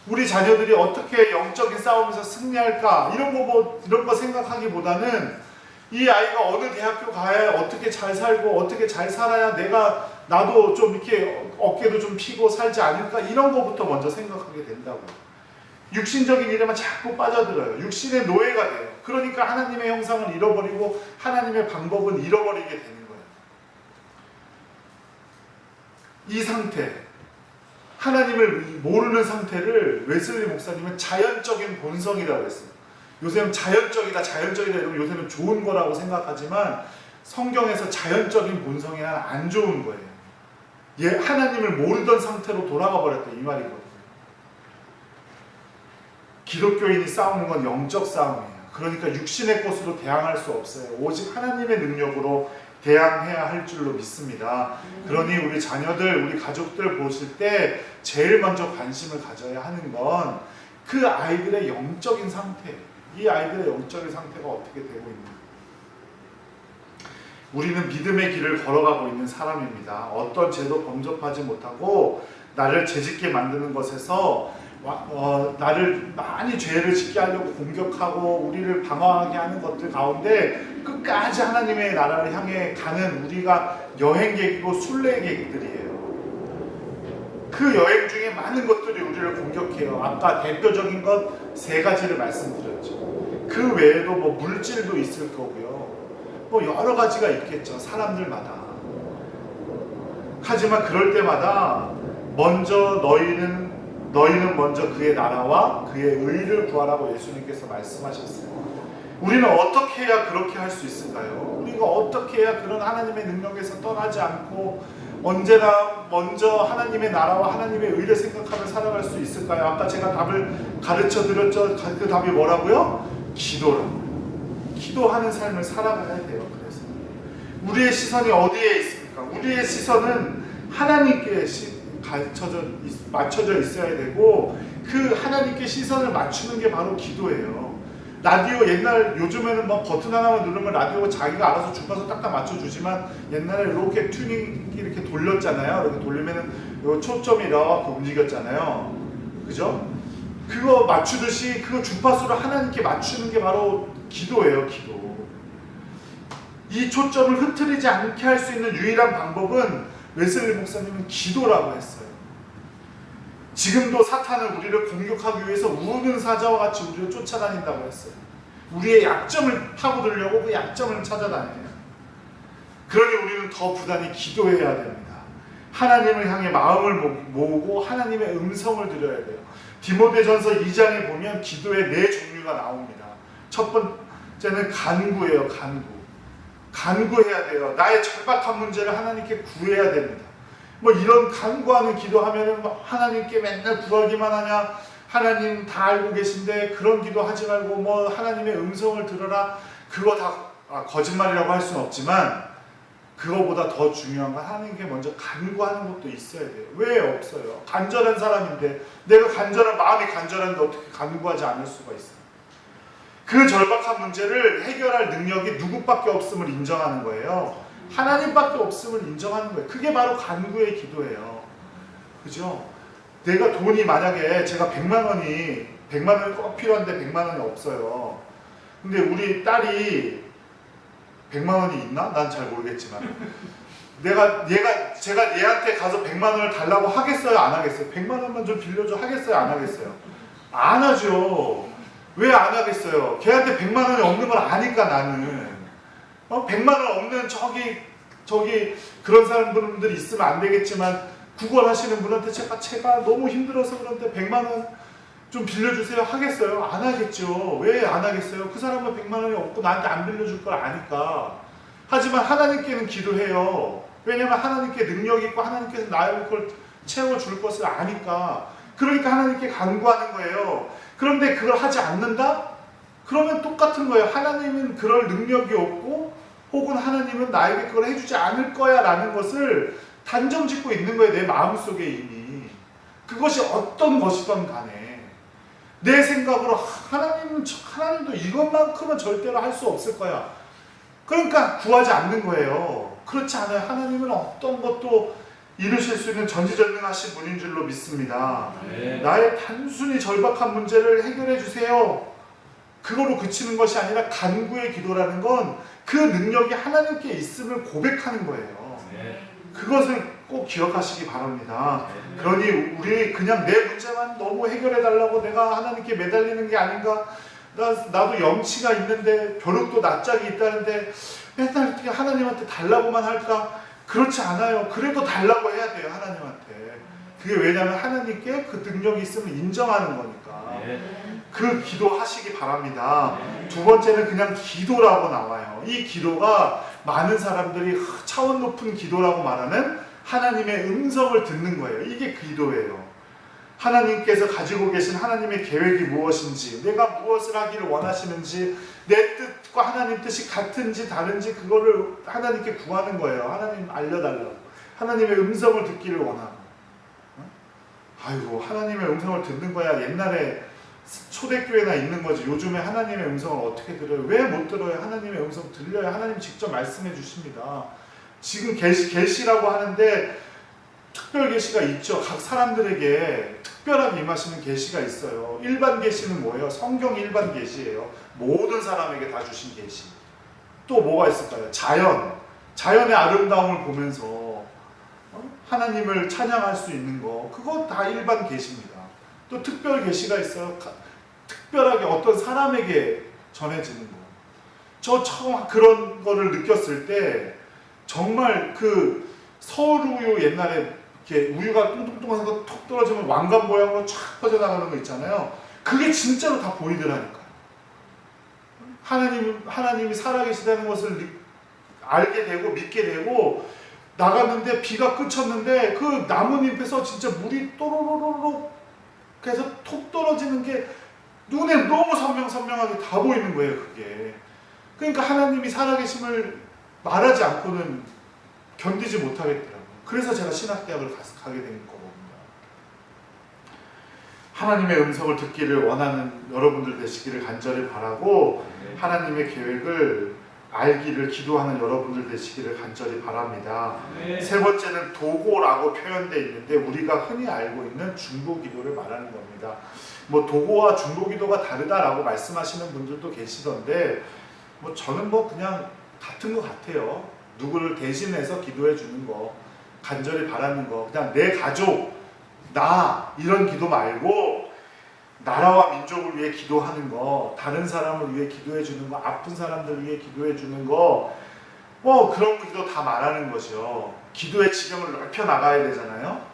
A: 우리 자녀들이 어떻게 영적인 싸움에서 승리할까? 이런 거 생각하기보다는 이 아이가 어느 대학교 가야 어떻게 잘 살고 어떻게 잘 살아야 나도 좀 이렇게 어깨도 좀 피고 살지 않을까? 이런 거부터 먼저 생각하게 된다고요. 육신적인 일에만 자꾸 빠져들어요. 육신의 노예가 돼요. 그러니까 하나님의 형상을 잃어버리고 하나님의 방법은 잃어버리게 되는 거예요. 이 상태, 하나님을 모르는 상태를 웨슬리 목사님은 자연적인 본성이라고 했어요. 요새는 자연적이다 이러면 요새는 좋은 거라고 생각하지만 성경에서 자연적인 본성이란 안 좋은 거예요. 하나님을 모르던 상태로 돌아가 버렸다 이 말이거든요. 기독교인이 싸우는 건 영적 싸움이에요. 그러니까 육신의 것으로 대항할 수 없어요. 오직 하나님의 능력으로 대항해야 할 줄로 믿습니다. 그러니 우리 자녀들, 우리 가족들 보실 때 제일 먼저 관심을 가져야 하는 건 그 아이들의 영적인 상태, 이 아이들의 영적인 상태가 어떻게 되고 있는가. 우리는 믿음의 길을 걸어가고 있는 사람입니다. 어떤 죄도 범접하지 못하고 나를 죄짓게 만드는 것에서 나를 많이 죄를 짓게 하려고 공격하고 우리를 방황하게 하는 것들 가운데 끝까지 하나님의 나라를 향해 가는 우리가 여행객이고 순례객들이에요. 그 여행 중에 많은 것들이 우리를 공격해요. 아까 대표적인 것 세 가지를 말씀드렸죠. 그 외에도 뭐 물질도 있을 거고요. 뭐 여러 가지가 있겠죠. 사람들마다. 하지만 그럴 때마다 먼저 너희는 먼저 그의 나라와 그의 의를 구하라고 예수님께서 말씀하셨어요. 우리는 어떻게 해야 그렇게 할 수 있을까요? 우리가 어떻게 해야 그런 하나님의 능력에서 떠나지 않고 언제나 먼저 하나님의 나라와 하나님의 의를 생각하며 살아갈 수 있을까요? 아까 제가 답을 가르쳐 드렸죠. 그 답이 뭐라고요? 기도라고요. 기도하는 삶을 살아가야 돼요. 그래서 우리의 시선이 어디에 있습니까? 우리의 시선은 하나님께 맞춰져 있어야 되고 그 하나님께 시선을 맞추는 게 바로 기도예요. 라디오 요즘에는 뭐 버튼 하나만 누르면 라디오가 자기가 알아서 주파수 딱딱 맞춰주지만 옛날에 이렇게 튜닝 이렇게 돌렸잖아요. 이렇게 돌리면은 요 초점이 이렇게 움직였잖아요. 그죠? 그거 맞추듯이 그 주파수를 하나님께 맞추는 게 바로 기도예요. 기도. 이 초점을 흐트리지 않게 할 수 있는 유일한 방법은 웨슬리 목사님은 기도라고 했어요. 지금도 사탄은 우리를 공격하기 위해서 우는 사자와 같이 우리를 쫓아다닌다고 했어요. 우리의 약점을 파고들려고 그 약점을 찾아다녀요. 그러니 우리는 더 부단히 기도해야 됩니다. 하나님을 향해 마음을 모으고 하나님의 음성을 들어야 돼요. 디모데전서 2장에 보면 기도의 4종류가 나옵니다. 첫 번째는 간구예요. 간구해야 돼요. 나의 절박한 문제를 하나님께 구해야 됩니다. 뭐 이런 간구하는 기도하면은 하나님께 맨날 구하기만 하냐, 하나님 다 알고 계신데 그런 기도 하지 말고 뭐 하나님의 음성을 들어라, 그거 다 거짓말이라고 할 수는 없지만 그거보다 더 중요한 건 하나님께 먼저 간구하는 것도 있어야 돼요. 왜 없어요? 간절한 사람인데, 내가 마음이 간절한데 어떻게 간구하지 않을 수가 있어요? 그 절박한 문제를 해결할 능력이 누구밖에 없음을 인정하는 거예요. 하나님밖에 없음을 인정하는 거예요. 그게 바로 간구의 기도예요. 그죠? 내가 돈이 만약에 제가 100만 원이 꼭 필요한데 100만 원이 없어요. 근데 우리 딸이 100만 원이 있나? 난 잘 모르겠지만 제가 얘한테 가서 100만 원을 달라고 하겠어요? 안 하겠어요? 100만 원만 좀 빌려줘 하겠어요? 안 하겠어요? 안 하죠. 왜 안 하겠어요? 걔한테 100만 원이 없는 걸 아니까 나는 100만 원 없는 저기 그런 사람들이 있으면 안 되겠지만 구걸하시는 분한테 제가 너무 힘들어서 그런데 100만 원 좀 빌려주세요 하겠어요? 안 하겠죠. 왜 안 하겠어요? 그 사람은 100만 원이 없고 나한테 안 빌려줄 걸 아니까. 하지만 하나님께는 기도해요. 왜냐면 하나님께 능력이 있고 하나님께서 나의 그걸 채워줄 것을 아니까. 그러니까 하나님께 간구하는 거예요. 그런데 그걸 하지 않는다? 그러면 똑같은 거예요. 하나님은 그럴 능력이 없고 혹은 하나님은 나에게 그걸 해주지 않을 거야 라는 것을 단정 짓고 있는 거예요. 내 마음속에 이미. 그것이 어떤 것이든 간에 내 생각으로 하나님도 이것만큼은 절대로 할 수 없을 거야. 그러니까 구하지 않는 거예요. 그렇지 않아요. 하나님은 어떤 것도 이루실 수 있는 전지전능하신 분인 줄로 믿습니다. 네. 나의 단순히 절박한 문제를 해결해 주세요. 그거로 그치는 것이 아니라 간구의 기도라는 건 그 능력이 하나님께 있음을 고백하는 거예요. 네. 그것을 꼭 기억하시기 바랍니다. 네. 그러니 우리 그냥 내 문제만 너무 해결해 달라고 내가 하나님께 매달리는 게 아닌가? 나도 염치가 있는데 벼룩도 낯짝이 있다는데 맨날 어떻게 하나님한테 달라고만 할까? 그렇지 않아요. 그래도 달라고 해야 돼요. 하나님한테. 그게 왜냐하면 하나님께 그 능력이 있음을 인정하는 거니까. 네. 그 기도하시기 바랍니다. 네. 두 번째는 그냥 기도라고 나와요. 이 기도가 많은 사람들이 차원 높은 기도라고 말하는 하나님의 음성을 듣는 거예요. 이게 기도예요. 하나님께서 가지고 계신 하나님의 계획이 무엇인지, 내가 무엇을 하기를 원하시는지, 내 뜻과 하나님 뜻이 같은지 다른지 그거를 하나님께 구하는 거예요. 하나님 알려달라고. 하나님의 음성을 듣기를 원하고. 아이고, 하나님의 음성을 듣는 거야 옛날에 초대교회나 있는 거지. 요즘에 하나님의 음성을 어떻게 들어요? 왜 못 들어요? 하나님의 음성 들려야 하나님 직접 말씀해 주십니다. 지금 계시라고 하는데 특별 계시가 있죠. 각 사람들에게 특별하게 임하시는 계시가 있어요. 일반 계시는 뭐예요? 성경 일반 계시예요. 모든 사람에게 다 주신 계시. 또 뭐가 있을까요? 자연의 아름다움을 보면서 하나님을 찬양할 수 있는 거, 그거 다 일반 계시입니다. 또 특별 계시가 있어요. 특별하게 어떤 사람에게 전해지는 거. 저 처음 그런 거를 느꼈을 때 정말 그 서울우유 옛날에 이렇게 우유가 뚱뚱뚱한 거 톡 떨어지면 왕관 모양으로 쫙 퍼져나가는 거 있잖아요. 그게 진짜로 다 보이더라니까요. 하나님이 살아계시다는 것을 알게 되고 믿게 되고 나갔는데 비가 그쳤는데 그 나뭇잎에서 진짜 물이 또로로로로 해서 톡 떨어지는 게 눈에 너무 선명하게 다 보이는 거예요. 그게. 그러니까 하나님이 살아계심을 말하지 않고는 견디지 못하겠더라고요. 그래서 제가 신학대학을 가게 된 거거든요. 하나님의 음성을 듣기를 원하는 여러분들 되시기를 간절히 바라고, 하나님의 계획을 알기를 기도하는 여러분들 되시기를 간절히 바랍니다. 세 번째는 도고라고 표현되어 있는데 우리가 흔히 알고 있는 중보기도를 말하는 겁니다. 뭐 도고와 중보기도가 다르다라고 말씀하시는 분들도 계시던데 뭐 저는 뭐 그냥 같은 것 같아요. 누구를 대신해서 기도해 주는 거, 간절히 바라는 거, 그냥 내 가족, 나 이런 기도 말고 나라와 민족을 위해 기도하는 거, 다른 사람을 위해 기도해 주는 거, 아픈 사람들 위해 기도해 주는 거, 뭐 그런 기도 다 말하는 거죠. 기도의 지경을 넓혀 나가야 되잖아요.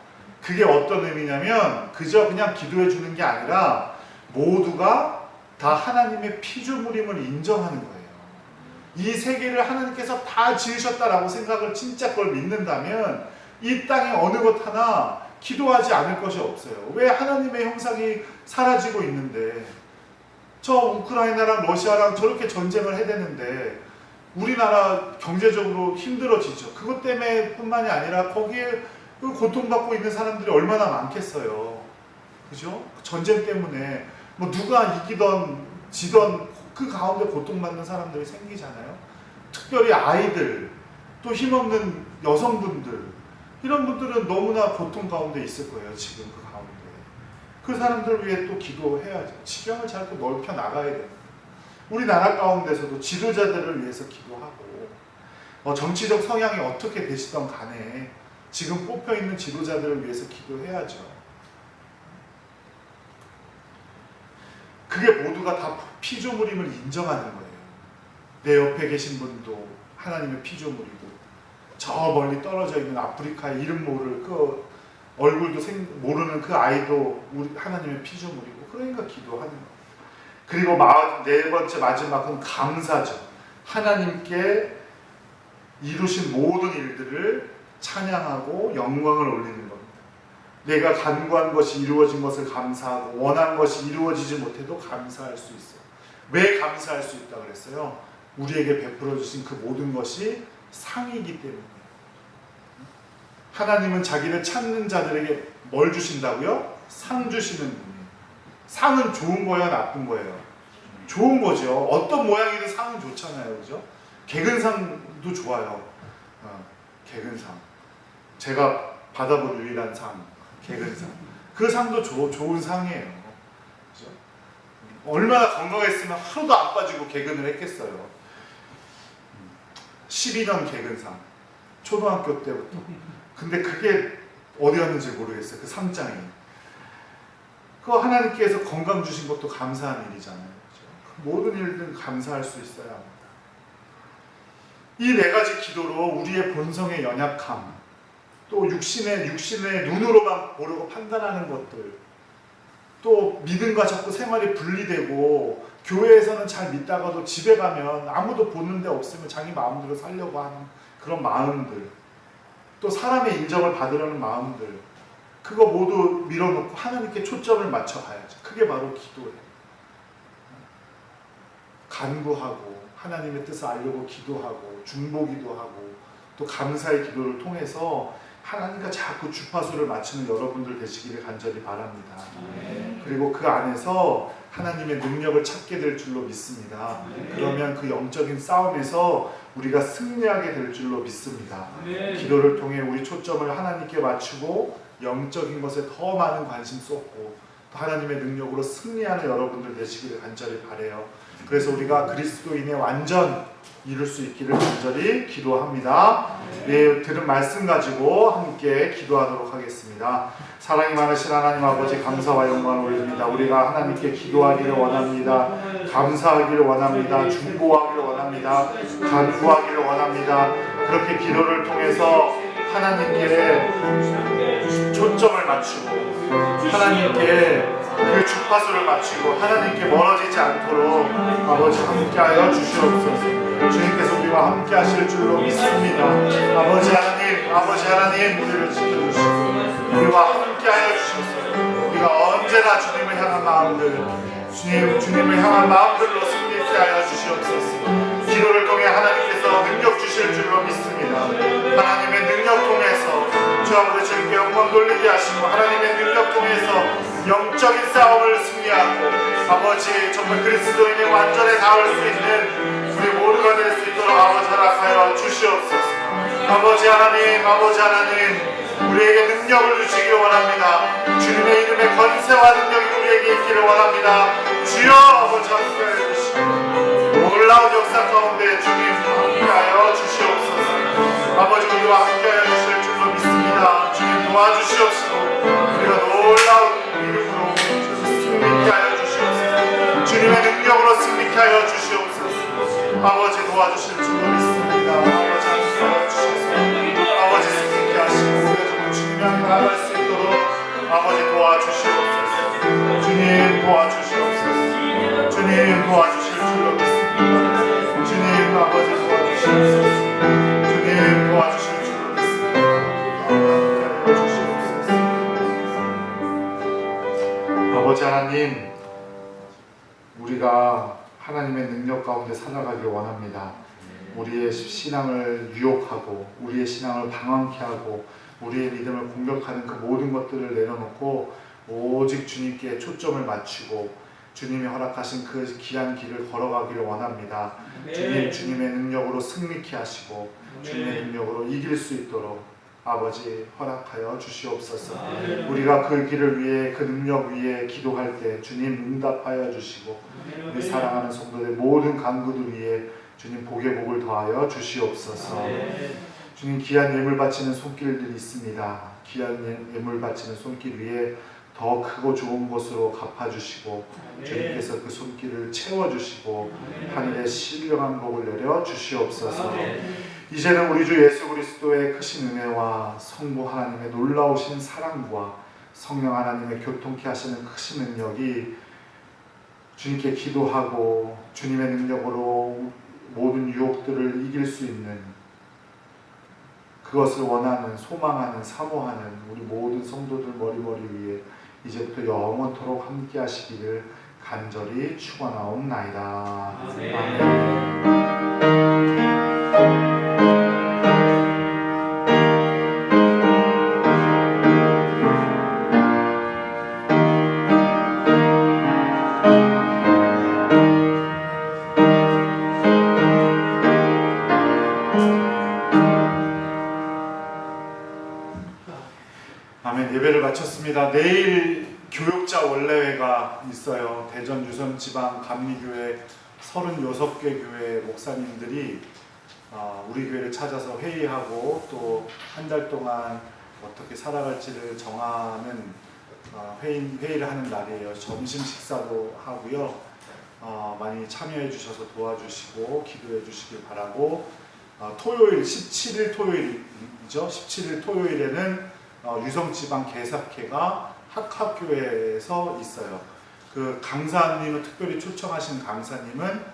A: 그게 어떤 의미냐면 그저 그냥 기도해 주는 게 아니라 모두가 다 하나님의 피조물임을 인정하는 거예요. 이 세계를 하나님께서 다 지으셨다라고 생각을 진짜 그걸 믿는다면 이 땅의 어느 것 하나 기도하지 않을 것이 없어요. 왜? 하나님의 형상이 사라지고 있는데, 저 우크라이나랑 러시아랑 저렇게 전쟁을 해대는데 우리나라 경제적으로 힘들어지죠. 그것 때문에 뿐만이 아니라 거기에 고통받고 있는 사람들이 얼마나 많겠어요. 그죠? 전쟁 때문에 뭐 누가 이기던 지던 그 가운데 고통받는 사람들이 생기잖아요. 특별히 아이들, 또 힘없는 여성분들, 이런 분들은 너무나 고통 가운데 있을 거예요. 지금 그 가운데. 그 사람들 위해 또 기도해야죠. 지경을 잘 넓혀 나가야 돼요. 우리나라 가운데서도 지도자들을 위해서 기도하고, 정치적 성향이 어떻게 되시던 간에 지금 뽑혀있는 지도자들을 위해서 기도해야죠. 그게 모두가 다 피조물임을 인정하는 거예요. 내 옆에 계신 분도 하나님의 피조물이고, 저 멀리 떨어져 있는 아프리카의 이름 모를 그 얼굴도 모르는 그 아이도 우리 하나님의 피조물이고, 그러니까 기도하는 거예요. 그리고 네 번째 마지막은 감사죠. 하나님께 이루신 모든 일들을 찬양하고 영광을 올리는 겁니다. 내가 간구한 것이 이루어진 것을 감사하고 원한 것이 이루어지지 못해도 감사할 수 있어요. 왜 감사할 수 있다고 그랬어요? 우리에게 베풀어 주신 그 모든 것이 상이기 때문이에요. 하나님은 자기를 찾는 자들에게 뭘 주신다고요? 상 주시는 분이에요. 상은 좋은 거예요, 나쁜 거예요? 좋은 거죠. 어떤 모양이든 상은 좋잖아요, 그죠? 개근상도 좋아요. 개근상. 제가 받아본 유일한 상, 개근상. 그 상도 좋은 상이에요. 그죠? 얼마나 건강했으면 하루도 안 빠지고 개근을 했겠어요. 12년 개근상. 초등학교 때부터. 근데 그게 어디 갔는지 모르겠어요. 그 상장이. 그거 하나님께서 건강 주신 것도 감사한 일이잖아요. 그렇죠? 모든 일들은 감사할 수 있어야 합니다. 이 네 가지 기도로 우리의 본성의 연약함, 또 육신의 눈으로만 보려고 판단하는 것들, 또 믿음과 자꾸 생활이 분리되고 교회에서는 잘 믿다가도 집에 가면 아무도 보는 데 없으면 자기 마음대로 살려고 하는 그런 마음들, 또 사람의 인정을 받으려는 마음들, 그거 모두 밀어놓고 하나님께 초점을 맞춰가야죠. 그게 바로 기도예요. 간구하고 하나님의 뜻을 알려고 기도하고 중보기도 하고 또 감사의 기도를 통해서 하나님과 자꾸 주파수를 맞추는 여러분들 되시기를 간절히 바랍니다. 그리고 그 안에서 하나님의 능력을 찾게 될 줄로 믿습니다. 그러면 그 영적인 싸움에서 우리가 승리하게 될 줄로 믿습니다. 기도를 통해 우리 초점을 하나님께 맞추고 영적인 것에 더 많은 관심 쏟고 또 하나님의 능력으로 승리하는 여러분들 되시기를 간절히 바라요. 그래서 우리가 그리스도인의 완전 이룰 수 있기를 간절히 기도합니다. 네, 들은 말씀 가지고 함께 기도하도록 하겠습니다. 사랑이 많으신 하나님 아버지, 감사와 영광을 올립니다. 우리가 하나님께 기도하기를 원합니다. 감사하기를 원합니다. 중보하기를 원합니다. 간구하기를 원합니다. 그렇게 기도를 통해서 하나님께 초점을 맞추고 하나님께 그 주파수를 맞추고 하나님께 멀어지지 않도록 아버지 함께하여 주시옵소서. 주님께서 우리와 함께 하실 줄로 믿습니다. 아버지 하나님 우리를 지켜주시고 우리와 함께하여 주시옵소서. 우리가 언제나 주님을 향한 마음들 주님을 향한 마음들로 승리케 하여 주시옵소서. 기도를 통해 하나님께서 능력 주실 줄로 믿습니다. 하나님의 능력 통해서 주 아버지 주님께 영광 돌리게 하시고 하나님의 능력 통해서 영적인 싸움을 승리하고 아버지 정말 그리스도인의 완전에 닿을 수 있는 우리 모두가 될 수 있도록 아버지 허락하여 주시옵소서. 아버지 하나님 우리에게 능력을 주시기 원합니다. 주님의 이름의 권세와 능력이 우리에게 있기를 원합니다. 주여 아버지 함께하여 주시고 놀라운 역사 가운데 주님 함께하여 주시옵소서. 아버지 우리와 함께하여 주실 줄로 믿습니다. 주님 도와주시옵시고 우리가 놀라운 이름으로 승리케 하여 주시옵소서. 주님의 능력으로 승리케 하여 주시옵소서. 아버지 도와주실 줄로 믿습니다. 아버지 함께하여 주셔서 아버지 승리케 하시고 우리가 정말 주님 향해 나아갈 수 있도록 아버지 도와주시옵소서. 주님 도와주시옵소서. 주님 도와주실 줄로 믿습니다. 주님 아버지 도와주시옵소서. 주님 도와주실 줄로 믿습니다. 함께하여 주시옵소서. 아버지 하나님, 우리가 하나님의 능력 가운데 살아가길 원합니다. 우리의 신앙을 유혹하고 우리의 신앙을 방황케 하고 우리의 믿음을 공격하는 그 모든 것들을 내려놓고 오직 주님께 초점을 맞추고 주님이 허락하신 그 귀한 길을 걸어가기를 원합니다. 주님의 능력으로 승리케 하시고 주님의 능력으로 이길 수 있도록 아버지 허락하여 주시옵소서. 우리가 그 길을 위해 그 능력 위에 기도할 때 주님 응답하여 주시고 우리 사랑하는 성도들 모든 간구들 위해 주님 복의 복을 더하여 주시옵소서. 주님 귀한 예물 바치는 손길들이 있습니다. 귀한 예물 바치는 손길 위에 더 크고 좋은 것으로 갚아주시고 주님께서 그 손길을 채워주시고 하늘의 신령한 복을 내려 주시옵소서. 이제는 우리 주 예수 그리스도의 크신 은혜와 성부 하나님의 놀라우신 사랑과 성령 하나님의 교통케 하시는 크신 능력이 주님께 기도하고 주님의 능력으로 모든 유혹들을 이길 수 있는 그것을 원하는 소망하는 사모하는 우리 모든 성도들 머리머리 위에 이제부터 영원토록 함께 하시기를 간절히 축원하옵나이다. 아멘. 아멘. 예배를 마쳤습니다. 내일 교육자 원래회가 있어요. 대전 유성지방 감리교회 36개 교회 목사님들이 우리 교회를 찾아서 회의하고 또 한 달 동안 어떻게 살아갈지를 정하는 회의를 하는 날이에요. 점심 식사도 하고요. 많이 참여해 주셔서 도와주시고 기도해 주시길 바라고 토요일 17일 토요일이죠. 17일 토요일에는 유성지방 개사회가 학학교회에서 있어요. 그 강사님을 특별히 초청하신 강사님은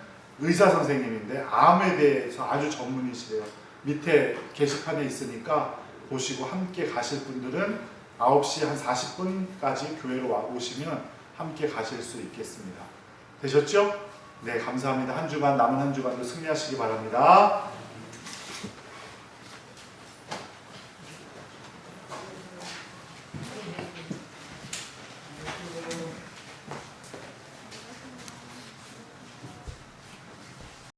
A: 의사 선생님인데 암에 대해서 아주 전문이시래요. 밑에 게시판에 있으니까 보시고 함께 가실 분들은 9시 한 40분까지 교회로 와 오시면 함께 가실 수 있겠습니다. 되셨죠? 네, 감사합니다. 한 주간 남은 한 주간도 승리하시기 바랍니다.